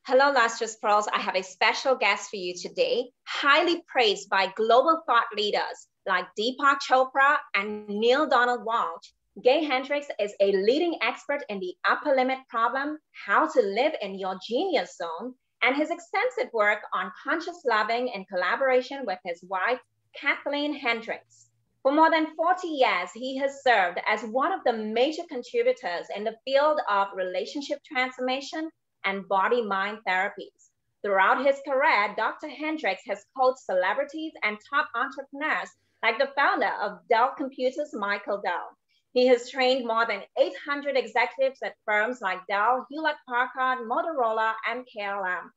Hello, Lustrous Pearls. I have a special guest for you today, highly praised by global thought leaders like Deepak Chopra and Neil Donald Walsh. Gay Hendricks is a leading expert in the upper limit problem, how to live in your genius zone, and his extensive work on conscious loving in collaboration with his wife, Kathleen Hendricks. For more than 40 years, he has served as one of the major contributors in the field of relationship transformation and body-mind therapies. Throughout his career, Dr. Hendricks has coached celebrities and top entrepreneurs like the founder of Dell Computers, Michael Dell. He has trained more than 800 executives at firms like Dell, Hewlett-Packard, Motorola, and KLM.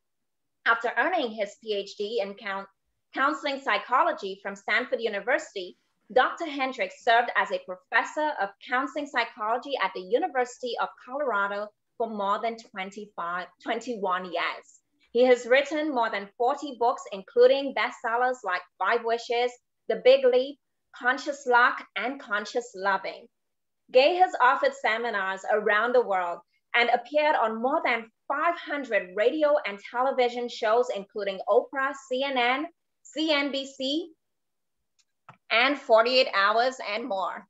After earning his PhD in counseling psychology from Stanford University, Dr. Hendricks served as a professor of counseling psychology at the University of Colorado for more than 21 years. He has written more than 40 books, including bestsellers like 5 Wishes, The Big Leap, Conscious Luck, and Conscious Loving. Gay has offered seminars around the world and appeared on more than 500 radio and television shows, including Oprah, CNN, CNBC, and 48 Hours and more.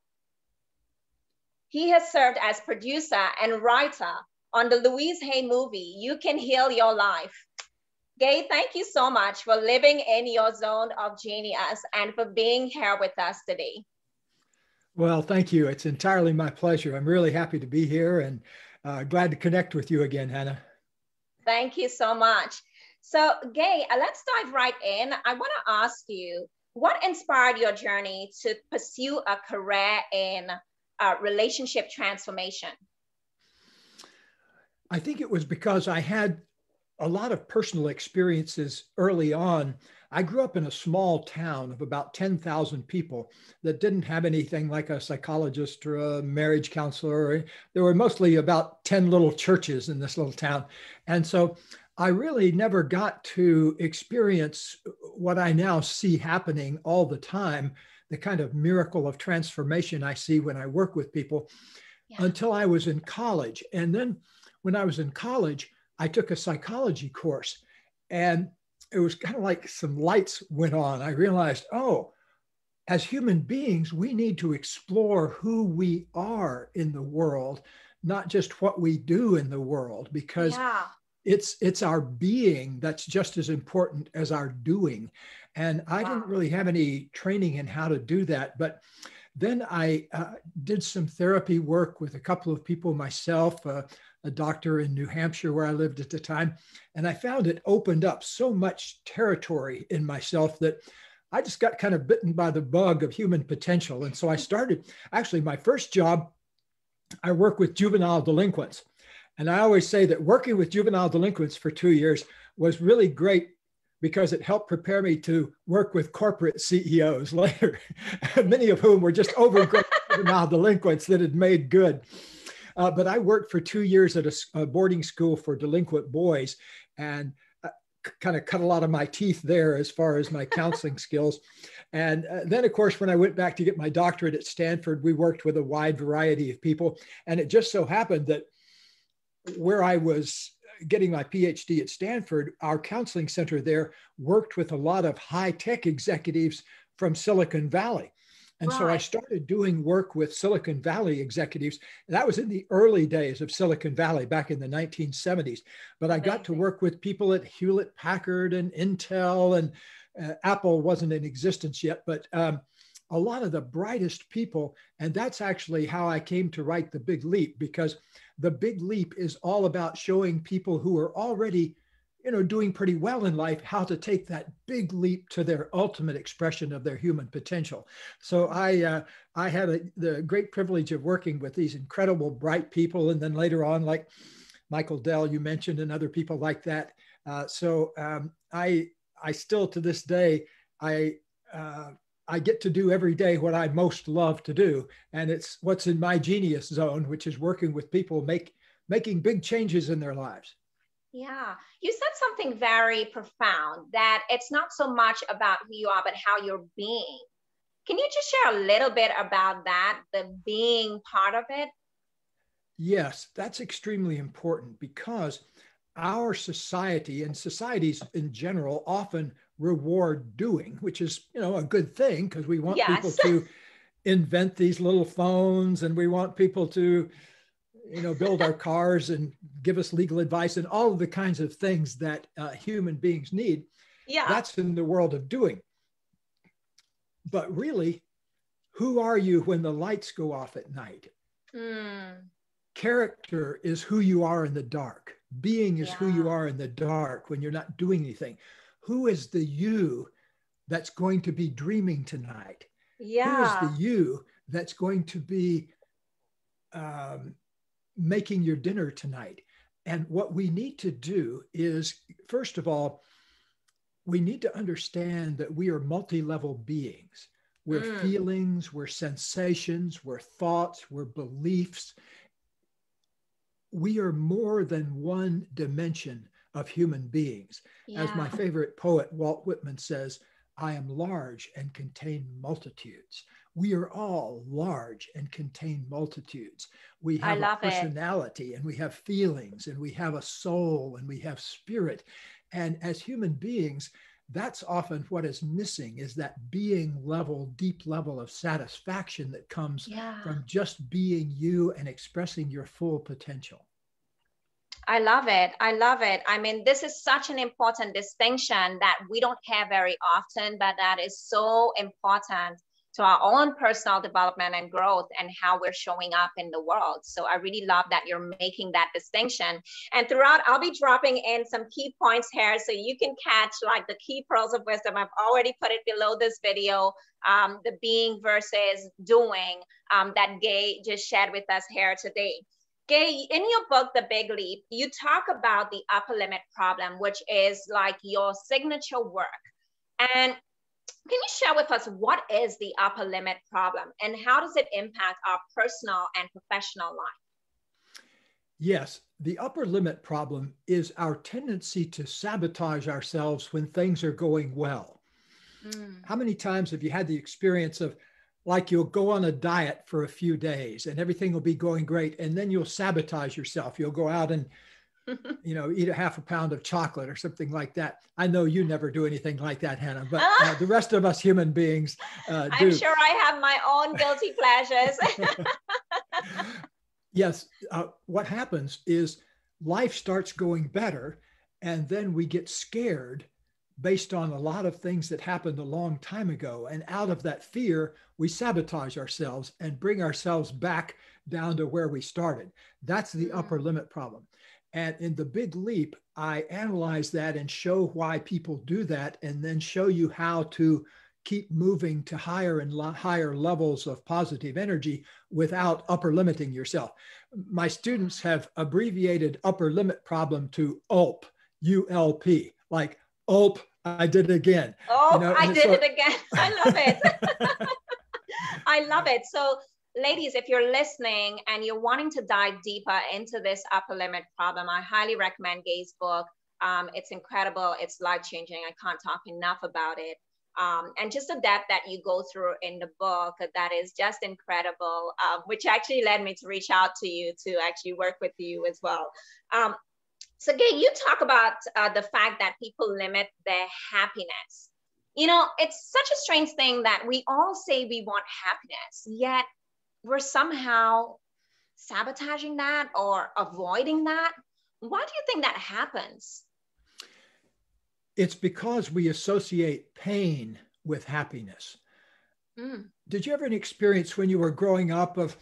He has served as producer and writer on the Louise Hay movie, You Can Heal Your Life. Gay, thank you so much for living in your zone of genius and for being here with us today. Well, thank you. It's entirely my pleasure. I'm really happy to be here and glad to connect with you again, Hannah. Thank you so much. So Gay, let's dive right in. I want to ask you, what inspired your journey to pursue a career in relationship transformation? I think it was because I had a lot of personal experiences early on. I grew up in a small town of about 10,000 people that didn't have anything like a psychologist or a marriage counselor. There were mostly about 10 little churches in this little town. And so I really never got to experience what I now see happening all the time, the kind of miracle of transformation I see when I work with people, until I was in college. And then when I was in college, I took a psychology course, and it was kind of like some lights went on. I realized, oh, as human beings, we need to explore who we are in the world, not just what we do in the world, because it's our being that's just as important as our doing. And I didn't really have any training in how to do that. But then I did some therapy work with a couple of people myself, a doctor in New Hampshire where I lived at the time. And I found it opened up so much territory in myself that I just got kind of bitten by the bug of human potential. And so I started, actually my first job, I work with juvenile delinquents. And I always say that working with juvenile delinquents for 2 years was really great because it helped prepare me to work with corporate CEOs later, many of whom were just overgrown juvenile delinquents that had made good. But I worked for 2 years at a boarding school for delinquent boys, and kind of cut a lot of my teeth there as far as my counseling skills. And then, of course, when I went back to get my doctorate at Stanford, we worked with a wide variety of people. And it just so happened that where I was getting my PhD at Stanford, our counseling center there worked with a lot of high-tech executives from Silicon Valley. And so I started doing work with Silicon Valley executives. And that was in the early days of Silicon Valley back in the 1970s. But I got to work with people at Hewlett-Packard and Intel, and Apple wasn't in existence yet, but a lot of the brightest people. And that's actually how I came to write The Big Leap, because The Big Leap is all about showing people who are already, doing pretty well in life, how to take that big leap to their ultimate expression of their human potential. So I had the great privilege of working with these incredible, bright people. And then later on, like Michael Dell, you mentioned, and other people like that. So I still, to this day, I get to do every day what I most love to do. And it's what's in my genius zone, which is working with people making big changes in their lives. Yeah, you said something very profound, that it's not so much about who you are, but how you're being. Can you just share a little bit about that, the being part of it? Yes, that's extremely important, because our society and societies in general often reward doing, which is, a good thing because we want people Yes. to invent these little phones, and we want people to, build our cars and give us legal advice and all of the kinds of things that human beings need. Yeah. That's in the world of doing. But really, who are you when the lights go off at night? Character is who you are in the dark. Being is who you are in the dark when you're not doing anything. Who is the you that's going to be dreaming tonight? Yeah. Who is the you that's going to be making your dinner tonight? And what we need to do is, first of all, we need to understand that we are multi-level beings. We're feelings, we're sensations, we're thoughts, we're beliefs. We are more than one dimension of human beings. Yeah. As my favorite poet, Walt Whitman, says, I am large and contain multitudes. We are all large and contain multitudes. We have a personality and we have feelings and we have a soul and we have spirit. And as human beings, that's often what is missing, is that being level, deep level of satisfaction that comes from just being you and expressing your full potential. I love it. I love it. I mean, this is such an important distinction that we don't have very often, but that is so important to our own personal development and growth and how we're showing up in the world. So I really love that you're making that distinction. And throughout, I'll be dropping in some key points here so you can catch like the key pearls of wisdom. I've already put it below this video, the being versus doing that Gay just shared with us here today. Gay, in your book, The Big Leap, you talk about the upper limit problem, which is like your signature work. And can you share with us what is the upper limit problem and how does it impact our personal and professional life? Yes, the upper limit problem is our tendency to sabotage ourselves when things are going well. How many times have you had the experience of, like, you'll go on a diet for a few days and everything will be going great, and then you'll sabotage yourself. You'll go out and eat a half a pound of chocolate or something like that. I know you never do anything like that, Hannah, but the rest of us human beings do. I'm sure I have my own guilty pleasures. Yes. What happens is life starts going better, and then we get scared based on a lot of things that happened a long time ago. And out of that fear, we sabotage ourselves and bring ourselves back down to where we started. That's the upper limit problem. And in The Big Leap, I analyze that and show why people do that, and then show you how to keep moving to higher and higher levels of positive energy without upper limiting yourself. My students have abbreviated upper limit problem to ULP, U-L-P, like ULP, I did it again. Oh, I did it again. I love it. I love it. So ladies, if you're listening and you're wanting to dive deeper into this upper limit problem, I highly recommend Gay's book. It's incredible. It's life-changing. I can't talk enough about it. And just the depth that you go through in the book, that is just incredible, which actually led me to reach out to you to actually work with you as well. So Gay, you talk about the fact that people limit their happiness. It's such a strange thing that we all say we want happiness, yet we're somehow sabotaging that or avoiding that. Why do you think that happens? It's because we associate pain with happiness. Did you ever have an experience when you were growing up of,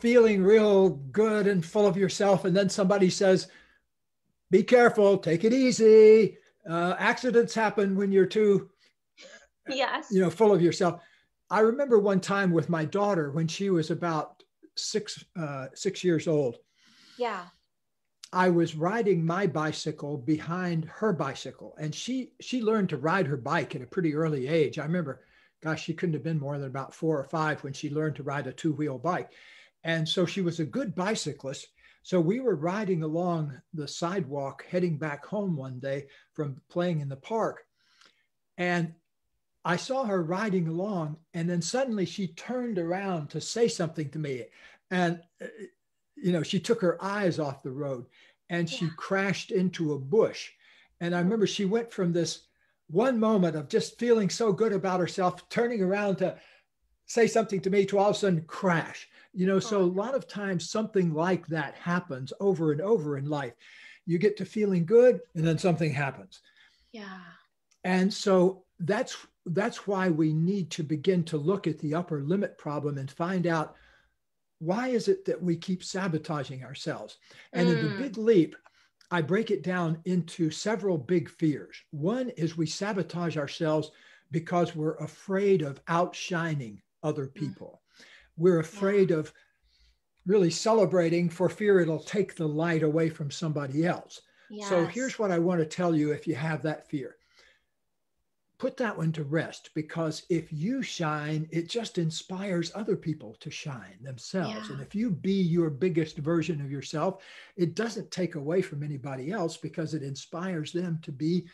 feeling real good and full of yourself, and then somebody says, be careful, take it easy. Accidents happen when you're too, full of yourself. I remember one time with my daughter when she was about six years old. Yeah. I was riding my bicycle behind her bicycle, and she learned to ride her bike at a pretty early age. I remember, gosh, she couldn't have been more than about 4 or 5 when she learned to ride a 2-wheel bike. And so she was a good bicyclist. So we were riding along the sidewalk heading back home one day from playing in the park. And I saw her riding along, and then suddenly she turned around to say something to me. And, she took her eyes off the road. and Yeah. she crashed into a bush. And I remember she went from this one moment of just feeling so good about herself, turning around to say something to me, to all of a sudden crash. So a Oh, lot of times something like that happens over and over in life. You get to feeling good and then something happens. yeah. And so that's why we need to begin to look at the upper limit problem and find out, why is it that we keep sabotaging ourselves? And in the big leap, I break it down into several big fears. One is we sabotage ourselves because we're afraid of outshining other people. We're afraid of really celebrating for fear it'll take the light away from somebody else. So here's Yes. what I want to tell you if you have that fear. Put that one to rest, because if you shine, it just inspires other people to shine themselves. Yeah. And if you be your biggest version of yourself, it doesn't take away from anybody else, because it inspires them to be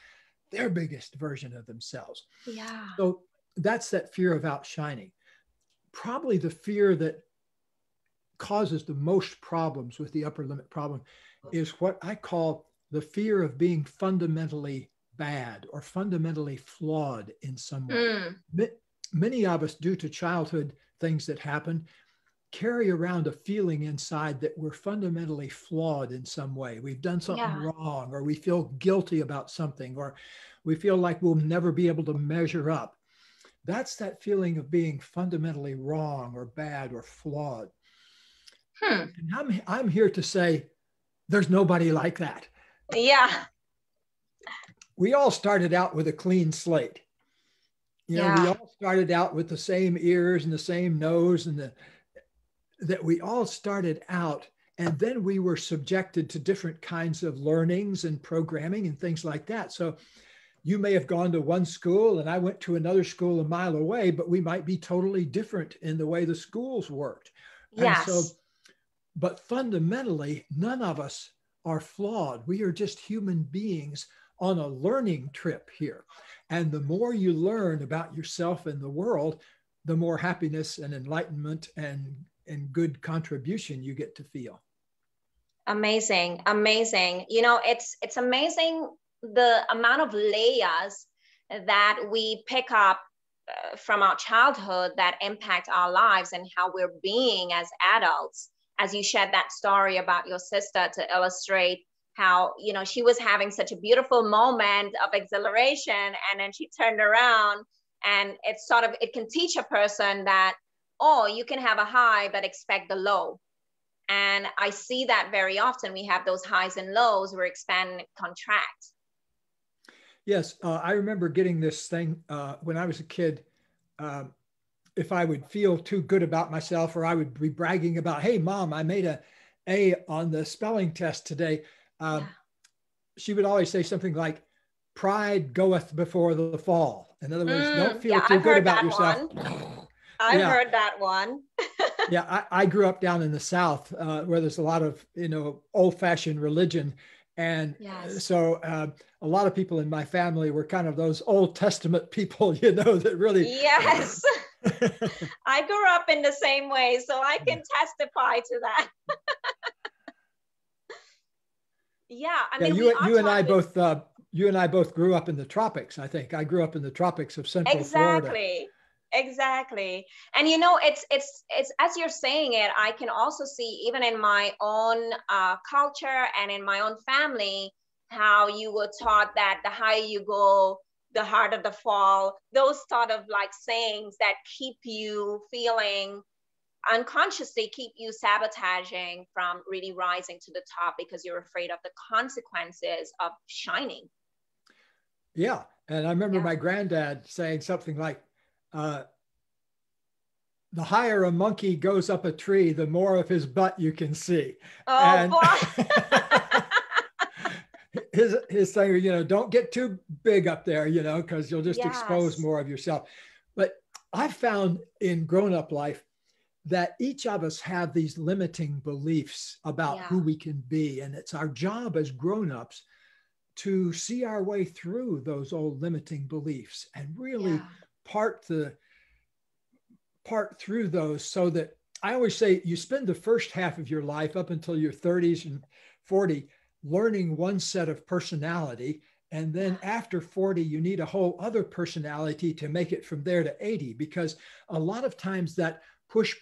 their biggest version of themselves. Yeah. So that's that fear of outshining. Probably the fear that causes the most problems with the upper limit problem is what I call the fear of being fundamentally bad or fundamentally flawed in some way. Many of us, due to childhood things that happen, carry around a feeling inside that we're fundamentally flawed in some way. We've done something Yeah. wrong, or we feel guilty about something, or we feel like we'll never be able to measure up. That's that feeling of being fundamentally wrong or bad or flawed. And I'm here to say there's nobody like that. Yeah. We all started out with a clean slate. We all started out with the same ears and the same nose, and that we all started out, and then we were subjected to different kinds of learnings and programming and things like that. So you may have gone to one school and I went to another school a mile away, but we might be totally different in the way the schools worked. And so, but fundamentally, none of us are flawed. We are just human beings on a learning trip here. And the more you learn about yourself and the world, the more happiness and enlightenment and good contribution you get to feel. Amazing. Amazing. It's amazing the amount of layers that we pick up from our childhood that impact our lives and how we're being as adults. As you shared that story about your sister to illustrate how, she was having such a beautiful moment of exhilaration, and then she turned around, and it can teach a person that, oh, you can have a high, but expect the low. And I see that very often. We have those highs and lows where expand and contract. Yes, I remember getting this thing when I was a kid. If I would feel too good about myself, or I would be bragging about, hey, Mom, I made an A on the spelling test today. She would always say something like, pride goeth before the fall. In other words, don't feel too good about yourself. I've heard that one. Yeah, I grew up down in the South where there's a lot of, old-fashioned religion. And so a lot of people in my family were kind of those Old Testament people, that really. Yes. I grew up in the same way, so I can testify to that. I mean, you and I both grew up in the tropics. I think I grew up in the tropics of Central Florida. Exactly. And it's as you're saying it, I can also see even in my own culture and in my own family, how you were taught that the higher you go, the harder the fall. Those sort of like sayings that keep you feeling unconsciously, keep you sabotaging from really rising to the top because you're afraid of the consequences of shining. Yeah. And I remember my granddad saying something like, the higher a monkey goes up a tree, the more of his butt you can see. Oh, boy. his saying, don't get too big up there, because you'll just expose more of yourself. But I found in grown-up life that each of us have these limiting beliefs about who we can be. And it's our job as grown-ups to see our way through those old limiting beliefs and really part through those, so that I always say you spend the first half of your life up until your 30s and 40 learning one set of personality. And then after 40, you need a whole other personality to make it from there to 80, because a lot of times that push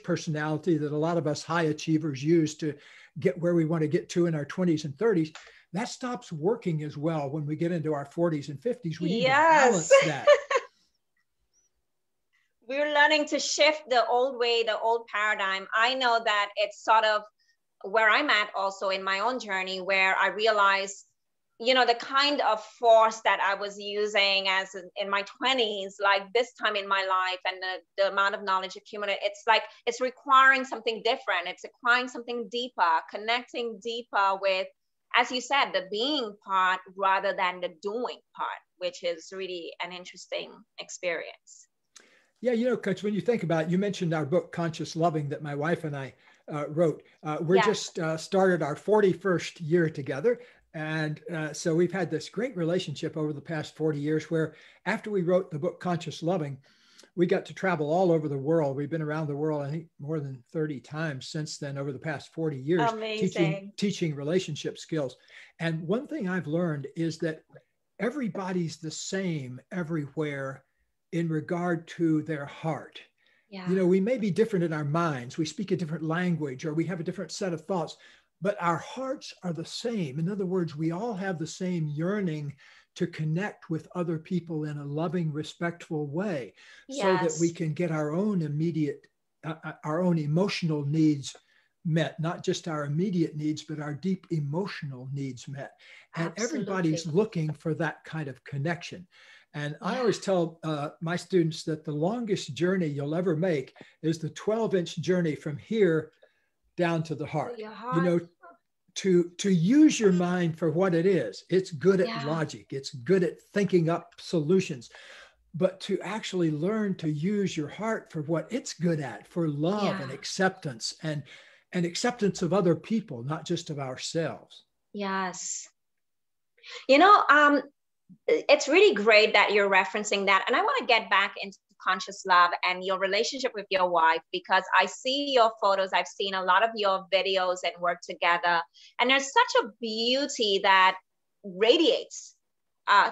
personality that a lot of us high achievers use to get where we want to get to in our 20s and 30s, that stops working as well when we get into our 40s and 50s. We need to balance that. We're learning to shift the old way, the old paradigm. I know that it's sort of where I'm at also in my own journey, where I realized, you know, the kind of force that I was using as in my 20s, like this time in my life, and the amount of knowledge accumulated, it's like, it's requiring something different. It's requiring something deeper, connecting deeper with, as you said, the being part rather than the doing part, which is really an interesting experience. Yeah, you know, Coach, when you think about it, you mentioned our book, Conscious Loving, that my wife and I wrote. We're just started our 41st year together. And so we've had this great relationship over the past 40 years where after we wrote the book, Conscious Loving, we got to travel all over the world. We've been around the world, I think, more than 30 times since then over the past 40 years, teaching relationship skills. And one thing I've learned is that everybody's the same everywhere in regard to their heart. Yeah. You know, we may be different in our minds. We speak a different language, or we have a different set of thoughts, but our hearts are the same. In other words, we all have the same yearning to connect with other people in a loving, respectful way, so that we can get our own immediate, our own emotional needs met, not just our immediate needs, but our deep emotional needs met. And everybody's looking for that kind of connection. And I always tell my students that the longest journey you'll ever make is the 12-inch journey from here down to the heart. You know, to use your mind for what it is. It's good at logic. It's good at thinking up solutions. But to actually learn to use your heart for what it's good at, for love and acceptance, and acceptance of other people, not just of ourselves. Yes. You know, it's really great that you're referencing that. And I want to get back into conscious love and your relationship with your wife, because I see your photos. I've seen a lot of your videos and work together. And there's such a beauty that radiates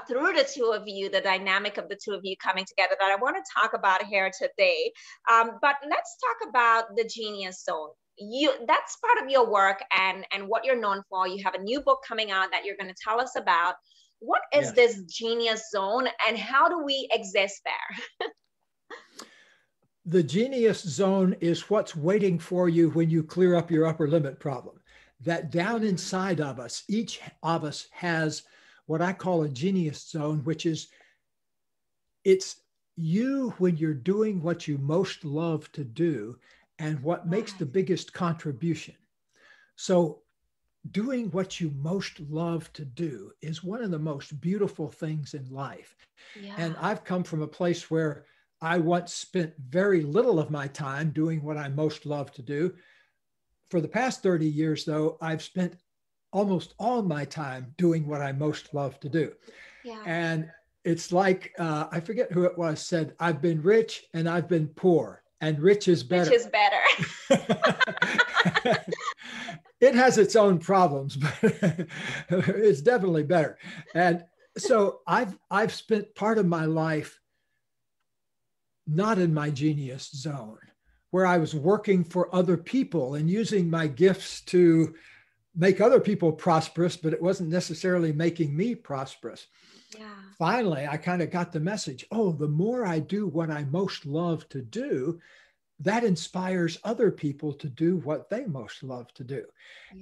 through the two of you, the dynamic of the two of you coming together, that I want to talk about here today. But let's talk about the Genius Zone. That's part of your work and what you're known for. You have a new book coming out that you're going to tell us about. What is this Genius Zone, and how do we exist there? The Genius Zone is what's waiting for you when you clear up your upper limit problem. That down inside of us, each of us has what I call a Genius Zone, which is, it's you when you're doing what you most love to do and what makes the biggest contribution. So doing what you most love to do is one of the most beautiful things in life. And I've come from a place where I once spent very little of my time doing what I most love to do. For the past 30 years, though, I've spent almost all my time doing what I most love to do. And it's like, I forget who it was said, I've been rich and I've been poor, and rich is better. Rich is better. It has its own problems, but it's definitely better. And so I've spent part of my life not in my Genius Zone, where I was working for other people and using my gifts to make other people prosperous, but it wasn't necessarily making me prosperous. Finally, I kind of got the message, oh, the more I do what I most love to do, that inspires other people to do what they most love to do.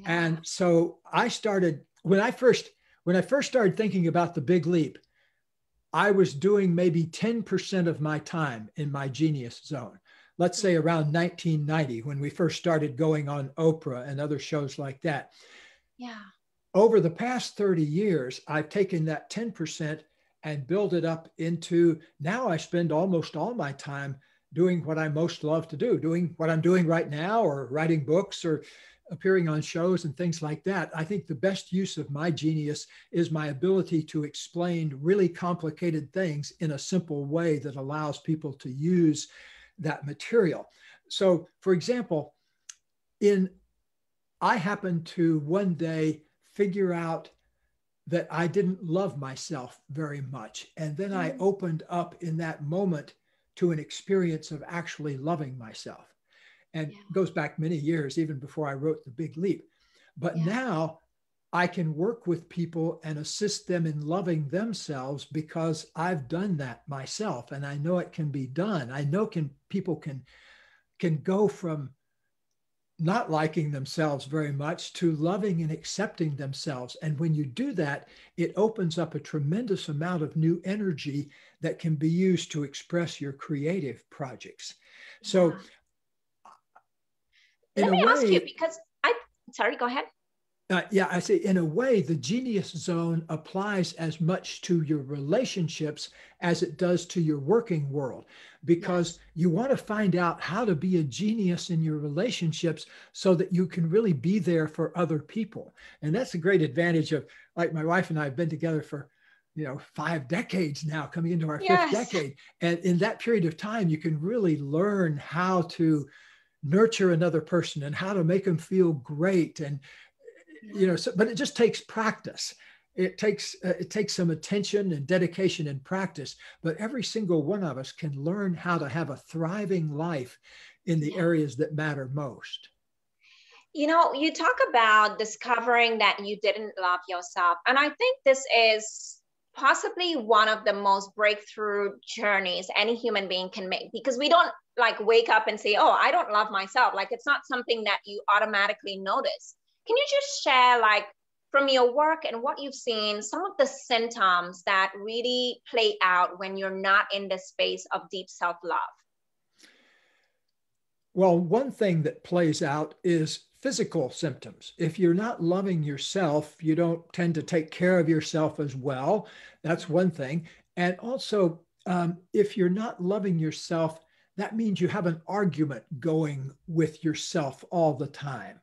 And so I started, when I first started thinking about the big leap, I was doing maybe 10% of my time in my Genius Zone. Let's say around 1990, when we first started going on Oprah and other shows like that. Over the past 30 years, I've taken that 10% and built it up into, now I spend almost all my time doing what I most love to do, doing what I'm doing right now, or writing books, or appearing on shows and things like that. I think the best use of my genius is my ability to explain really complicated things in a simple way that allows people to use that material. So, for example, in I happened to one day figure out that I didn't love myself very much. And then I opened up in that moment to an experience of actually loving myself. And goes back many years, even before I wrote The Big Leap. But now I can work with people and assist them in loving themselves because I've done that myself. And I know it can be done. I know people can go from not liking themselves very much to loving and accepting themselves. And when you do that, it opens up a tremendous amount of new energy that can be used to express your creative projects. So let me ask you, because sorry, go ahead. I say, in a way, the genius zone applies as much to your relationships as it does to your working world, because you want to find out how to be a genius in your relationships so that you can really be there for other people. And that's a great advantage of, like, my wife and I have been together for 5 decades now, coming into our 5th decade. And in that period of time, you can really learn how to nurture another person and how to make them feel great. And but it just takes practice. It takes some attention and dedication and practice. But every single one of us can learn how to have a thriving life in the areas that matter most. You talk about discovering that you didn't love yourself. And I think this is possibly one of the most breakthrough journeys any human being can make, because we don't wake up and say, oh, I don't love myself. It's not something that you automatically notice. Can you just share, from your work and what you've seen, some of the symptoms that really play out when you're not in the space of deep self-love? Well, one thing that plays out is physical symptoms. If you're not loving yourself, you don't tend to take care of yourself as well. That's one thing. And also, if you're not loving yourself, that means you have an argument going with yourself all the time.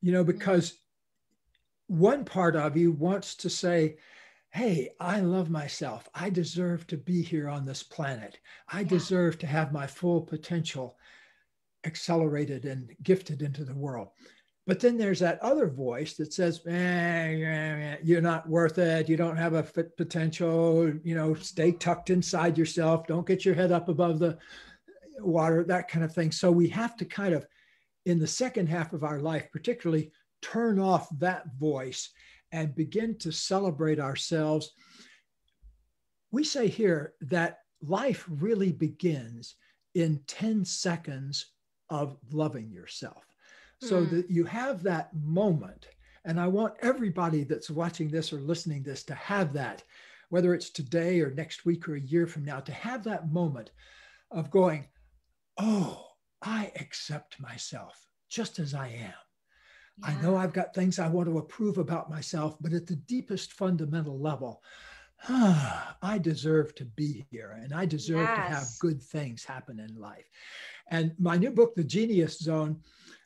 Because one part of you wants to say, hey, I love myself. I deserve to be here on this planet. I deserve to have my full potential accelerated and gifted into the world. But then there's that other voice that says, you're not worth it. You don't have a fit potential. Stay tucked inside yourself. Don't get your head up above the water, that kind of thing. So we have to kind of, in the second half of our life, particularly, turn off that voice and begin to celebrate ourselves. We say here that life really begins in 10 seconds of loving yourself. So that you have that moment. And I want everybody that's watching this or listening to this to have that, whether it's today or next week or a year from now, to have that moment of going, oh, I accept myself just as I am. I know I've got things I want to approve about myself, but at the deepest fundamental level, I deserve to be here and I deserve to have good things happen in life. And my new book, The Genius Zone,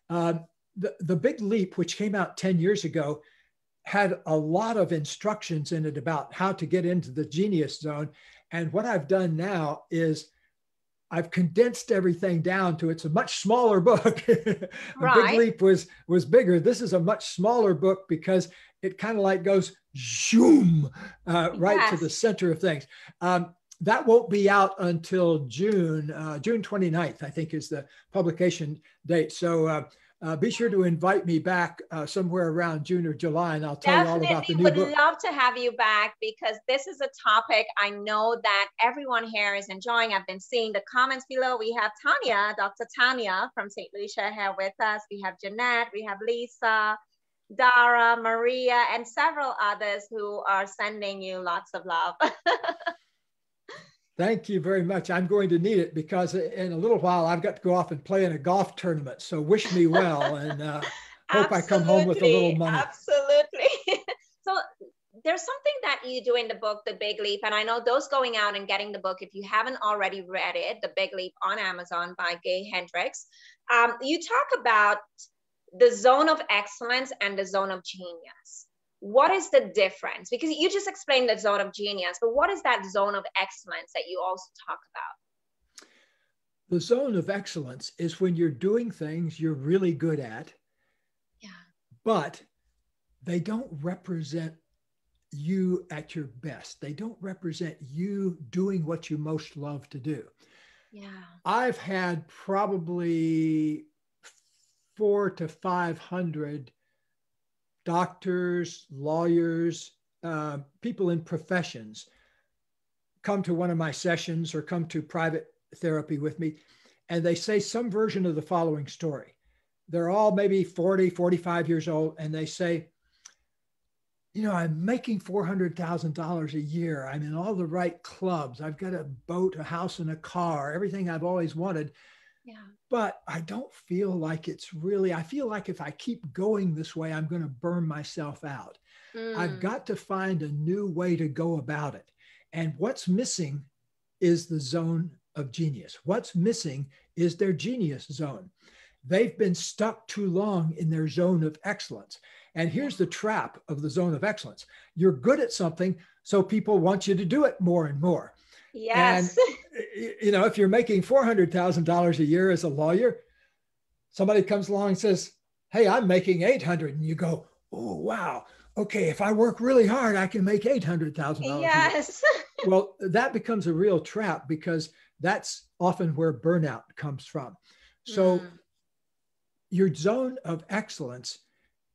the Big Leap, which came out 10 years ago, had a lot of instructions in it about how to get into the genius zone. And what I've done now is I've condensed everything down to, it's a much smaller book. Big Leap was bigger. This is a much smaller book because it kind of goes zoom right to the center of things. That won't be out until June 29th, I think is the publication date. So be sure to invite me back somewhere around June or July, and I'll tell you all about the new book. Would love to have you back, because this is a topic I know that everyone here is enjoying. I've been seeing the comments below. We have Tanya, Dr. Tanya from St. Lucia here with us. We have Jeanette, we have Lisa, Dara, Maria, and several others who are sending you lots of love. Thank you very much. I'm going to need it because in a little while I've got to go off and play in a golf tournament. So wish me well, and hope I come home with a little money. Absolutely. So there's something that you do in the book, The Big Leap. And I know those going out and getting the book, if you haven't already read it, The Big Leap on Amazon by Gay Hendricks, you talk about the zone of excellence and the zone of genius. What is the difference? Because you just explained the zone of genius, but what is that zone of excellence that you also talk about? The zone of excellence is when you're doing things you're really good at, but they don't represent you at your best. They don't represent you doing what you most love to do. Yeah. I've had probably 400 to 500 doctors, lawyers, people in professions come to one of my sessions or come to private therapy with me, and they say some version of the following story. They're all maybe 40, 45 years old, and they say, you know, I'm making $400,000 a year. I'm in all the right clubs. I've got a boat, a house, and a car, everything I've always wanted. Yeah. But I don't feel like it's really, I feel like if I keep going this way, I'm going to burn myself out. I've got to find a new way to go about it. And what's missing is the zone of genius. What's missing is their genius zone. They've been stuck too long in their zone of excellence. And here's the trap of the zone of excellence. You're good at something, so people want you to do it more and more. Yes. And, you know, if you're making $400,000 a year as a lawyer, somebody comes along and says, hey, I'm making 800. And you go, oh, wow. Okay, if I work really hard, I can make $800,000. Yes. Well, that becomes a real trap because that's often where burnout comes from. So your zone of excellence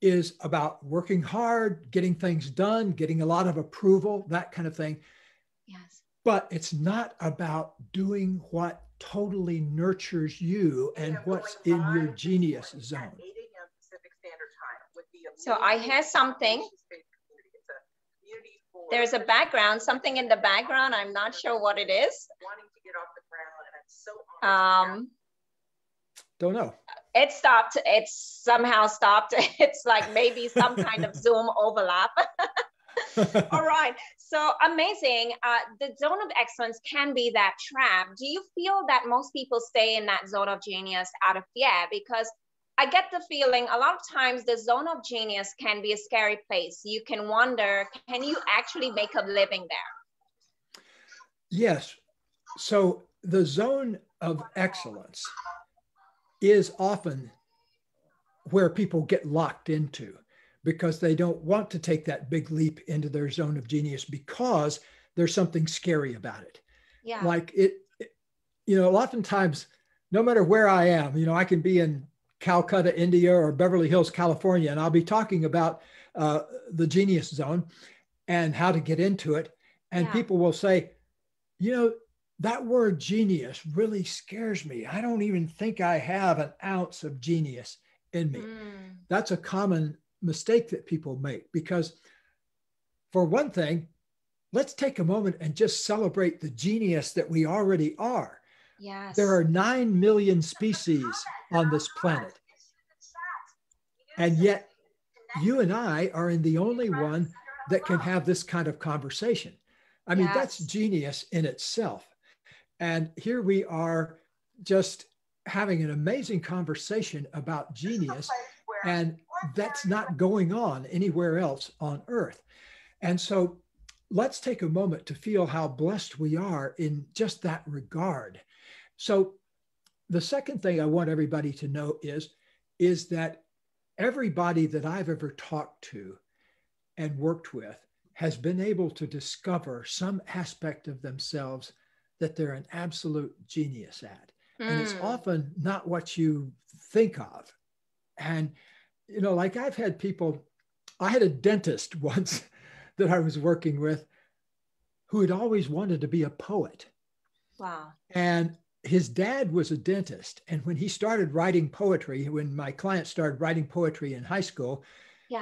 is about working hard, getting things done, getting a lot of approval, that kind of thing. Yes. But it's not about doing what totally nurtures you and what's in your genius zone. So I hear something. There's a background, something in the background. I'm not sure what it is. Don't know. It stopped. It's somehow stopped. It's like maybe some kind of Zoom overlap. All right. So amazing. The zone of excellence can be that trap. Do you feel that most people stay in that zone of genius out of fear? Because I get the feeling a lot of times the zone of genius can be a scary place. You can wonder, can you actually make a living there? Yes. So the zone of excellence is often where people get locked into because they don't want to take that big leap into their zone of genius because there's something scary about it. Yeah. Like it, you know, oftentimes, no matter where I am, you know, I can be in Calcutta, India, or Beverly Hills, California, and I'll be talking about the genius zone and how to get into it. And people will say, you know, that word genius really scares me. I don't even think I have an ounce of genius in me. That's a common mistake that people make because, for one thing, let's take a moment and just celebrate the genius that we already are. Yes. There are 9 million species on this planet. And yet you and I are in the only one that can have this kind of conversation. I mean, that's genius in itself. And here we are just having an amazing conversation about genius, and that's not going on anywhere else on Earth. And so let's take a moment to feel how blessed we are in just that regard. So the second thing I want everybody to know is that everybody that I've ever talked to and worked with has been able to discover some aspect of themselves that they're an absolute genius at. And it's often not what you think of. And, you know, like I've had people, I had a dentist once that I was working with who had always wanted to be a poet. Wow. And his dad was a dentist. And when he started writing poetry, when my client started writing poetry in high school,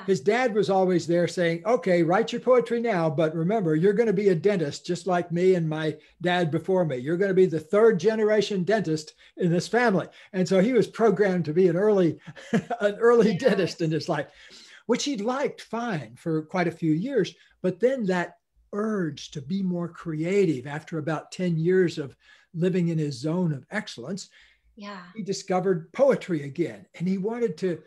his dad was always there saying, okay, write your poetry now, but remember, you're going to be a dentist just like me and my dad before me. You're going to be the third generation dentist in this family. And so he was programmed to be an early dentist in his life, which he liked fine for quite a few years. But then that urge to be more creative after about 10 years of living in his zone of excellence, he discovered poetry again. And he wanted to,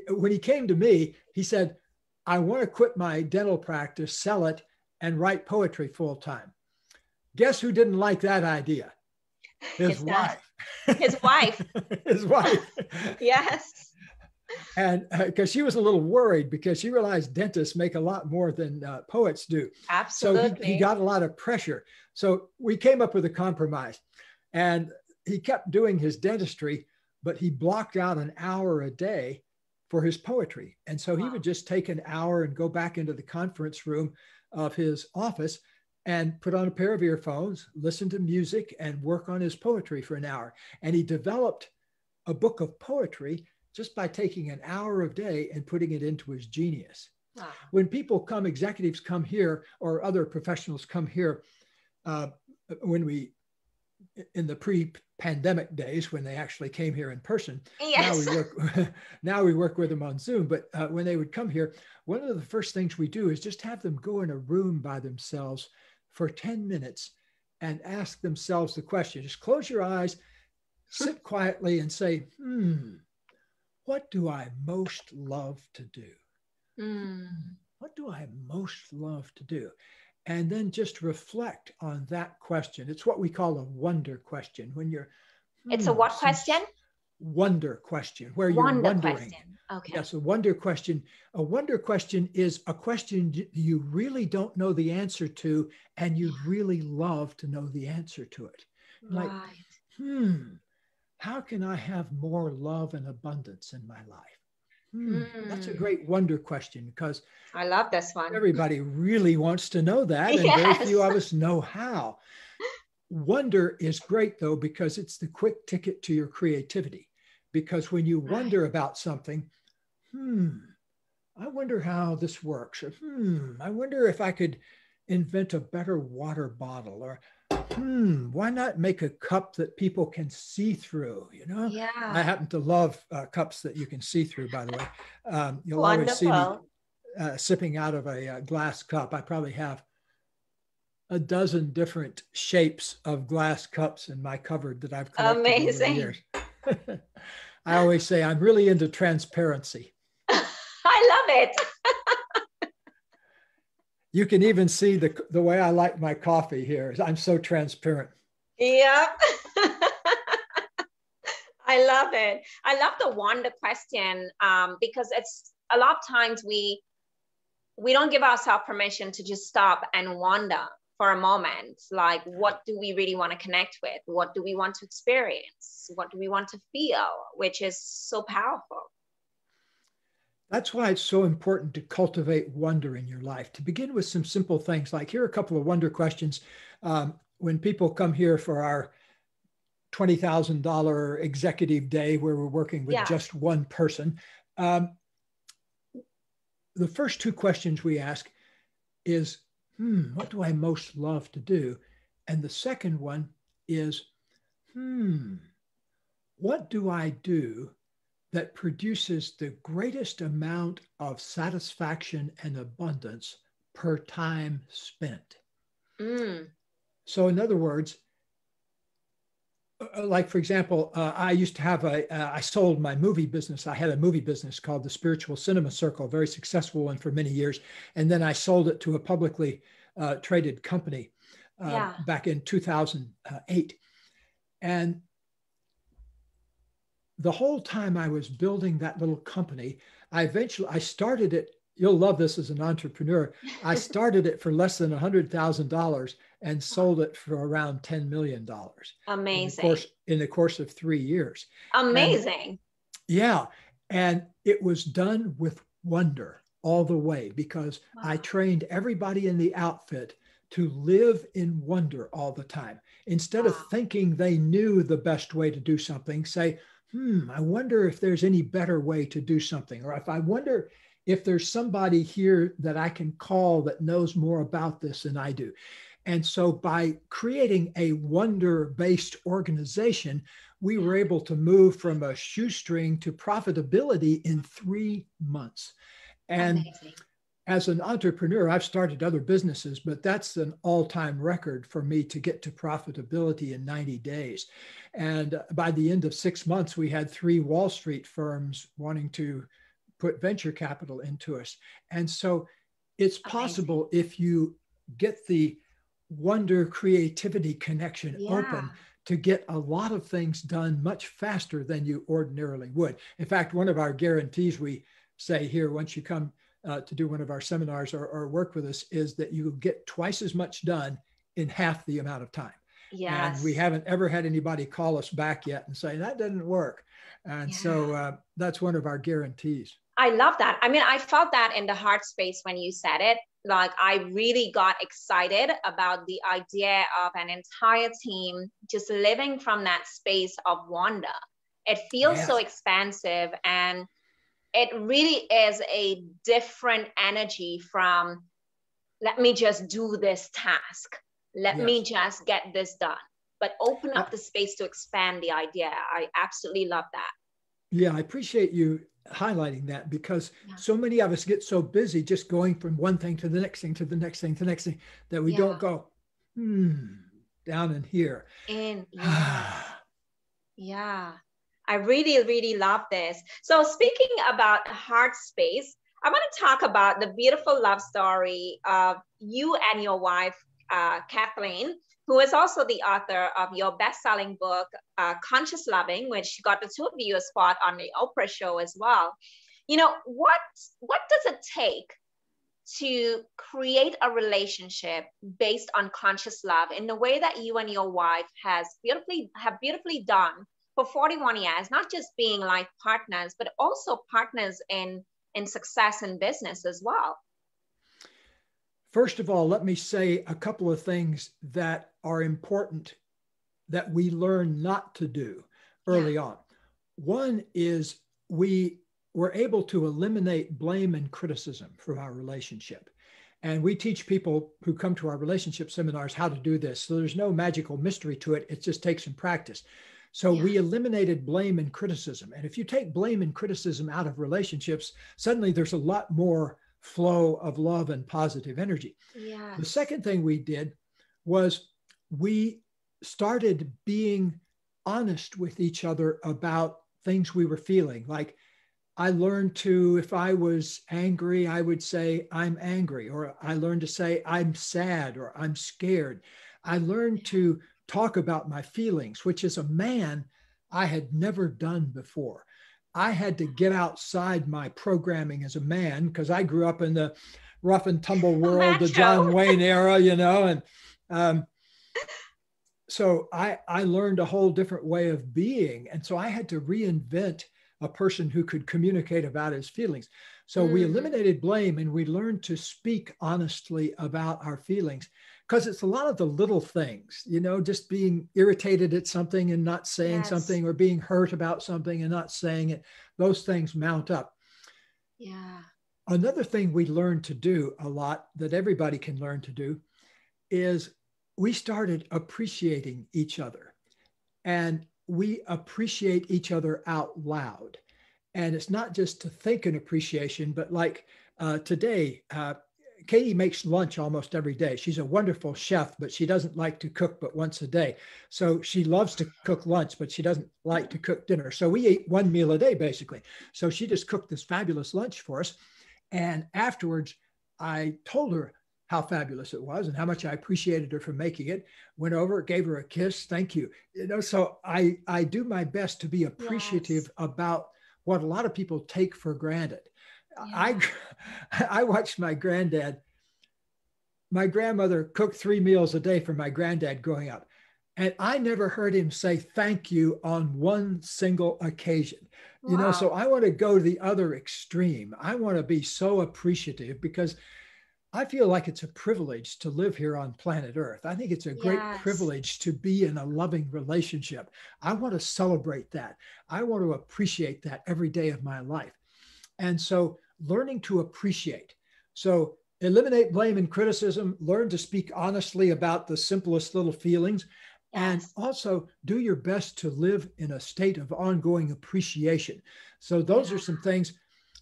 when he came to me, he said, I want to quit my dental practice, sell it, and write poetry full time. Guess who didn't like that idea? His wife. His wife. His wife. Yes. And because she was a little worried because she realized dentists make a lot more than poets do. So he got a lot of pressure. So we came up with a compromise. And he kept doing his dentistry, but he blocked out an hour a day for his poetry. And so he would just take an hour and go back into the conference room of his office and put on a pair of earphones, listen to music, and work on his poetry for an hour. And he developed a book of poetry just by taking an hour a day and putting it into his genius. Wow. When people come, executives come here, or other professionals come here, in the pre-pandemic days when they actually came here in person. Yes. Now we work with them on Zoom. But when they would come here, one of the first things we do is just have them go in a room by themselves for 10 minutes and ask themselves the question. Just close your eyes, sit quietly and say, what do I most love to do? What do I most love to do? And then just reflect on that question. It's what we call a wonder question. When you're, it's a what question? Wonder question, where you're wondering. Question. Okay. Yes, a wonder question. A wonder question is a question you really don't know the answer to, and you'd really love to know the answer to it. Like, how can I have more love and abundance in my life? That's a great wonder question, because I love this one. Everybody really wants to know that, and very few of us know how. Wonder is great, though, because it's the quick ticket to your creativity. Because when you wonder about something, I wonder how this works, or I wonder if I could invent a better water bottle, or why not make a cup that people can see through? You know, I happen to love cups that you can see through, by the way. You'll always see me sipping out of a glass cup. I probably have a dozen different shapes of glass cups in my cupboard that I've collected over the years. I always say I'm really into transparency. I love it. You can even see the way I like my coffee here. I'm so transparent. Yeah. I love it. I love the wonder question because it's a lot of times we don't give ourselves permission to just stop and wonder for a moment. Like, what do we really want to connect with? What do we want to experience? What do we want to feel? Which is so powerful. That's why it's so important to cultivate wonder in your life. To begin with some simple things, like here are a couple of wonder questions. When people come here for our $20,000 executive day where we're working with just one person, the first two questions we ask is, what do I most love to do? And the second one is, what do I do that produces the greatest amount of satisfaction and abundance per time spent? So in other words, like, for example, I used to have I sold my movie business. I had a movie business called the Spiritual Cinema Circle, a very successful one for many years. And then I sold it to a publicly traded company back in 2008. And the whole time I was building that little company, I started it. You'll love this as an entrepreneur. I started it for less than $100,000 and sold it for around $10 million. Amazing. In the course of 3 years. Amazing. And it was done with wonder all the way, because I trained everybody in the outfit to live in wonder all the time. Instead of thinking they knew the best way to do something, say, I wonder if there's any better way to do something. Or if I wonder if there's somebody here that I can call that knows more about this than I do. And so by creating a wonder-based organization, we were able to move from a shoestring to profitability in 3 months. And amazing. As an entrepreneur, I've started other businesses, but that's an all-time record for me to get to profitability in 90 days. And by the end of 6 months, we had 3 Wall Street firms wanting to put venture capital into us. And so it's possible, amazing, if you get the wonder creativity connection open, to get a lot of things done much faster than you ordinarily would. In fact, one of our guarantees we say here, once you come to do one of our seminars or work with us, is that you will get twice as much done in half the amount of time. Yes. And we haven't ever had anybody call us back yet and say, that didn't work. And so that's one of our guarantees. I love that. I mean, I felt that in the heart space when you said it. Like, I really got excited about the idea of an entire team just living from that space of wonder. It feels so expansive, and it really is a different energy from, let me just do this task. Let me just get this done, but open up the space to expand the idea. I absolutely love that. Yeah, I appreciate you highlighting that, because so many of us get so busy just going from one thing to the next thing, to the next thing, to the next thing, that we don't go, down in here. Yeah, I really, really love this. So speaking about heart space, I want to talk about the beautiful love story of you and your wife, Kathleen, who is also the author of your best-selling book, Conscious Loving, which got the two of you a spot on the Oprah show as well. You know, what does it take to create a relationship based on conscious love in the way that you and your wife have beautifully done for 41 years, not just being life partners, but also partners in success and business as well? First of all, let me say a couple of things that are important that we learn not to do early on. One is we were able to eliminate blame and criticism from our relationship. And we teach people who come to our relationship seminars how to do this. So there's no magical mystery to it. It just takes some practice. So we eliminated blame and criticism. And if you take blame and criticism out of relationships, suddenly there's a lot more flow of love and positive energy. The second thing we did was we started being honest with each other about things we were feeling. Like, I learned to, if I was angry, I would say, I'm angry, or I learned to say, I'm sad, or I'm scared. I learned to talk about my feelings, which as a man, I had never done before. I had to get outside my programming as a man, because I grew up in the rough and tumble world, the John Wayne era, you know, and so I learned a whole different way of being. And so I had to reinvent a person who could communicate about his feelings. So we eliminated blame, and we learned to speak honestly about our feelings, because it's a lot of the little things, you know, just being irritated at something and not saying something, or being hurt about something and not saying it. Those things mount up. Another thing we learned to do a lot, that everybody can learn to do, is we started appreciating each other, and we appreciate each other out loud. And it's not just to think an appreciation, but like today, Katie makes lunch almost every day. She's a wonderful chef, but she doesn't like to cook but once a day. So she loves to cook lunch, but she doesn't like to cook dinner. So we eat one meal a day, basically. So she just cooked this fabulous lunch for us. And afterwards, I told her how fabulous it was and how much I appreciated her for making it. Went over, gave her a kiss. Thank you. You know, so I do my best to be appreciative about what a lot of people take for granted. I watched my granddad. My grandmother cooked 3 meals a day for my granddad growing up. And I never heard him say thank you on one single occasion. You know, so I want to go to the other extreme. I want to be so appreciative, because I feel like it's a privilege to live here on planet Earth. I think it's a great privilege to be in a loving relationship. I want to celebrate that. I want to appreciate that every day of my life. And so learning to appreciate. So eliminate blame and criticism, learn to speak honestly about the simplest little feelings, and also do your best to live in a state of ongoing appreciation. So those are some things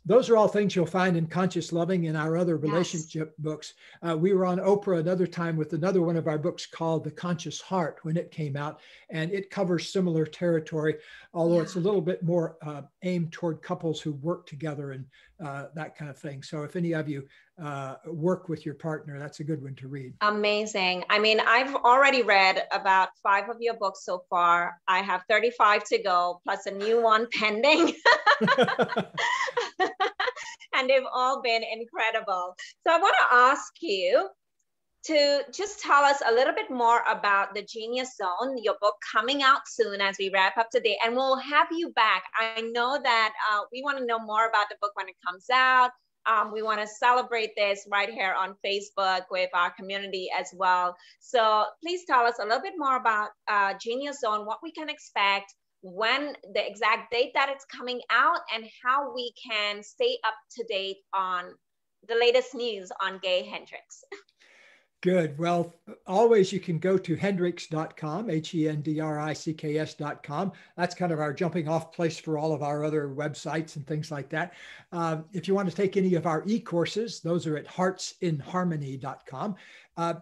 those are all things you'll find in Conscious Loving and our other Yes. relationship books. We were on Oprah another time with another one of our books called The Conscious Heart when it came out, and it covers similar territory, although it's a little bit more aimed toward couples who work together and that kind of thing. So if any of you work with your partner, that's a good one to read. Amazing. I mean, I've already read about 5 of your books so far. I have 35 to go, plus a new one pending. And they've all been incredible. So I want to ask you to just tell us a little bit more about the Genius Zone, your book coming out soon as we wrap up today, and we'll have you back. I know that we want to know more about the book when it comes out. We want to celebrate this right here on Facebook with our community as well. So please tell us a little bit more about Genius Zone, what we can expect, when the exact date that it's coming out, and how we can stay up to date on the latest news on Gay Hendricks. Good. Well, always you can go to hendricks.com, HENDRICKS.com. That's kind of our jumping off place for all of our other websites and things like that. If you want to take any of our e-courses, those are at heartsinharmony.com.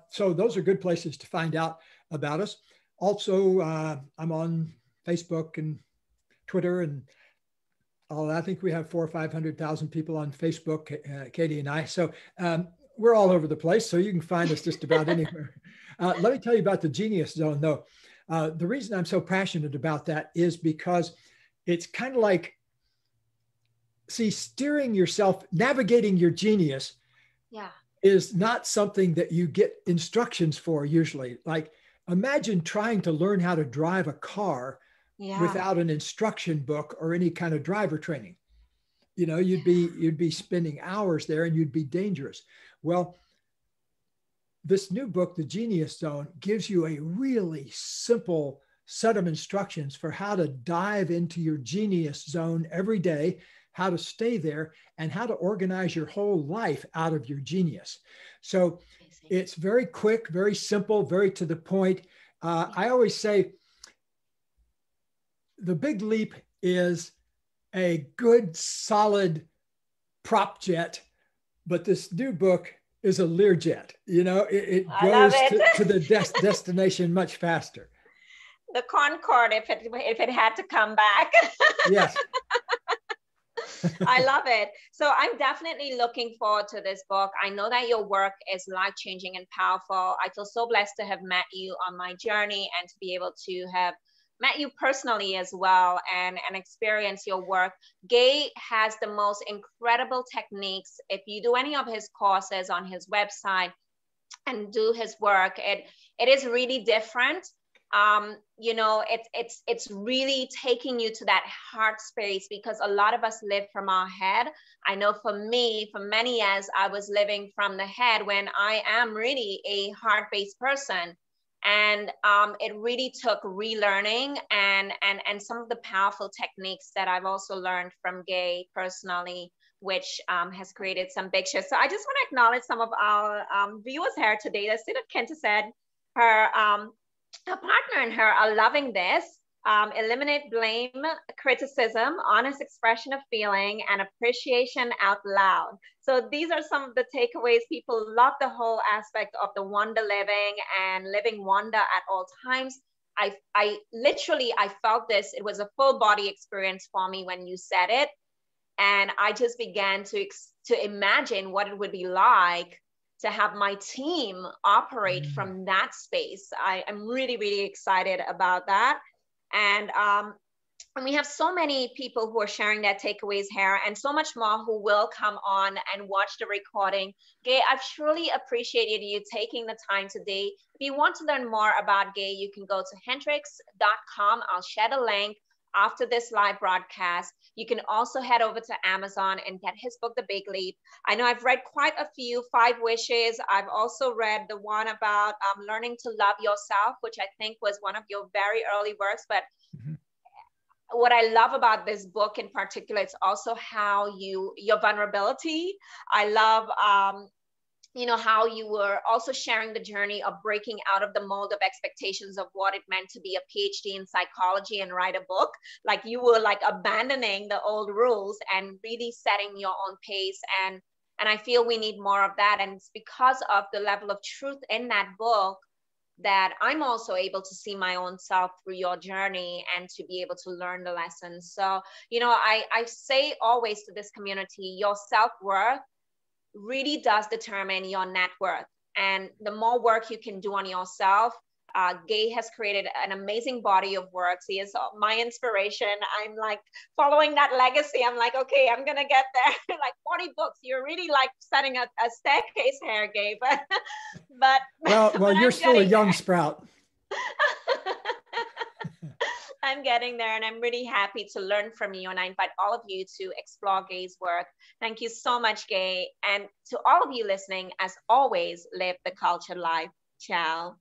So those are good places to find out about us. Also, I'm on Facebook and Twitter and all. I think we have 400,000 or 500,000 people on Facebook, Katie and I. So we're all over the place, so you can find us just about anywhere. Let me tell you about the Genius Zone, though. The reason I'm so passionate about that is because it's kind of like, see, steering yourself, navigating your genius is not something that you get instructions for usually. Like, imagine trying to learn how to drive a car without an instruction book or any kind of driver training. You know, you'd be spending hours there and you'd be dangerous. Well, this new book, The Genius Zone, gives you a really simple set of instructions for how to dive into your genius zone every day, how to stay there, and how to organize your whole life out of your genius. So it's very quick, very simple, very to the point. I always say the big leap is a good, solid prop jet, but this new book is a Learjet. You know, it goes to the destination much faster. The Concorde, if it had to come back. Yes. I love it. So I'm definitely looking forward to this book. I know that your work is life-changing and powerful. I feel so blessed to have met you on my journey and to be able to have met you personally as well and experience your work. Gay has the most incredible techniques. If you do any of his courses on his website and do his work, it is really different. You know, it's really taking you to that heart space, because a lot of us live from our head. I know for me, for many years, I was living from the head when I am really a heart-based person. And it really took relearning and some of the powerful techniques that I've also learned from Gay personally, which has created some big shifts. So I just want to acknowledge some of our viewers here today. That Kenta said her partner and her are loving this. Eliminate blame, criticism, honest expression of feeling, and appreciation out loud. So these are some of the takeaways. People love the whole aspect of the wonder living and living wonder at all times. I literally felt this. It was a full body experience for me when you said it. And I just began to imagine what it would be like to have my team operate from that space. I'm really, really excited about that. And we have so many people who are sharing their takeaways here, and so much more who will come on and watch the recording. Gay, I've truly appreciated you taking the time today. If you want to learn more about Gay, you can go to hendricks.com. I'll share the link after this live broadcast. You can also head over to Amazon and get his book, The Big Leap. I know I've read quite a few, 5 Wishes. I've also read the one about learning to love yourself, which I think was one of your very early works. But what I love about this book in particular, it's also how your vulnerability. I love you know, how you were also sharing the journey of breaking out of the mold of expectations of what it meant to be a PhD in psychology and write a book. Like you were like abandoning the old rules and really setting your own pace. And I feel we need more of that. And it's because of the level of truth in that book that I'm also able to see my own self through your journey and to be able to learn the lessons. So, you know, I say always to this community, your self-worth really does determine your net worth. And the more work you can do on yourself, Gay has created an amazing body of works. He is my inspiration. I'm like following that legacy. I'm like, okay, I'm going to get there. Like 40 books. You're really like setting a staircase here, Gay. But well, you're still a young there. sprout. I'm getting there, and I'm really happy to learn from you. And I invite all of you to explore Gay's work. Thank you so much, Gay. And to all of you listening, as always, live the cultured life. Ciao.